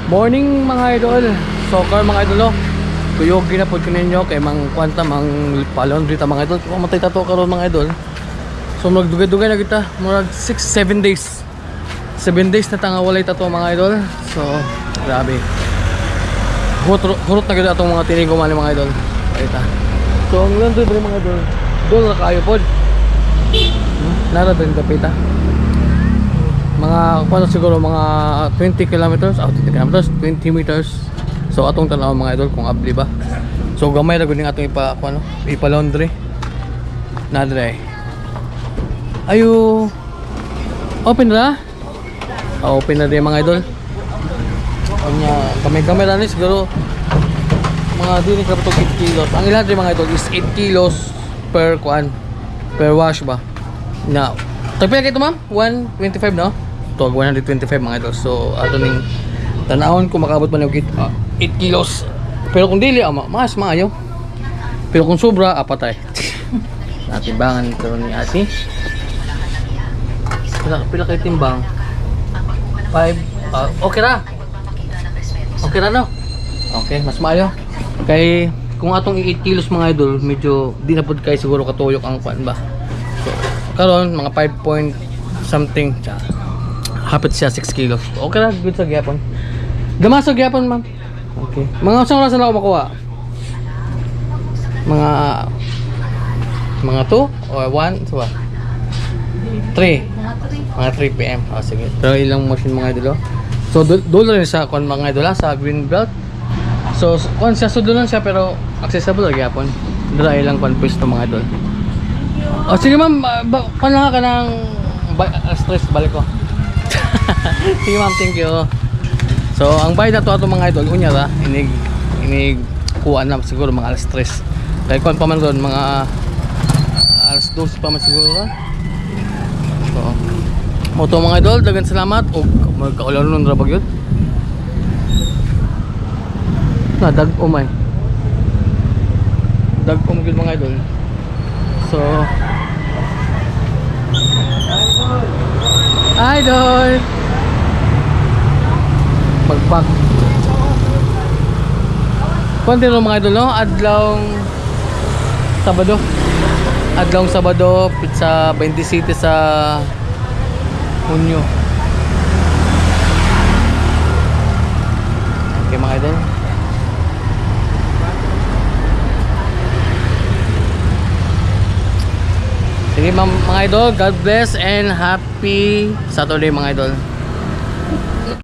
Morning mga idol. Soccer mga idol. Kuyog ginapod ko ninyo kay mang kwanta mang palon dito mga idol. Mamatay tato karon mga idol. So magdugay-dugay na kita. Murag 6-7 days. 7 days na tanga walay tato mga idol. So grabe. Hurot na gid atong mga tinigo mali mga idol. Kita. So ang landoy bro mga idol. Dol na kayo pod. Nara din kapita. Mga paano siguro mga 20 kilometers, 20 kilometers, 20 meters. So atong tanaw mga idol kung abli ba. So gamay ra gud ning atong ipa-laundry. Na dre. Ayo. Open ra? Open na din mga idol. Kanya kamay ra ni siguro mga dili ka to 8 kilos. Ang ilan din mga idol is 8 kilos per per wash ba. Now, tagpila kay ito ma'am? 125 no? Ito 125 mga idol. So ato ning tanawon kung makabot pa ng 8 kilos. Pero kung dili mas maayo. Pero kung sobra apatay. Natibangan ito ni ate. Pila kay timbang? 5 okay ra. Okay ra no? Okay, mas maayo. Kay kung atong 8 kilos mga idol, medyo di na pud kay siguro katuyok ang kuan ba. So karon mga 5 point something hapit siya 6 kilos. Okay ra, good sa gyapon. Gamasog gyapon ma'am. Okay. Mga usang oras na ako makuha. Mga 2 or 1 so 3. Mga 3 PM. Oh, sige. Pero ilang machine mga idol. So doon rin sa kon mga idol sa green belt. So kon siya sudulan siya pero accessible ra gyapon. Dira ilang kon pwesto mga idol. Oh sige ma'am, pana ka ng stress balik ko. Sige ma'am, thank you. So ang bayad na to ato mga idol unya ra inig kuha na siguro mga alas 3. Kaya kon pa man ron mga alas 12 pa man siguro ra. So mo to mga idol, dagan salamat og magkaularon nun ra bagyod. Dag umay. Dag gyud mga idol. So idol pagpak konti ro mga idol no adlong Sabado pizza 27 sa Hunyo. Okay mga idol. Sige mga idol, God bless and happy Saturday mga idol.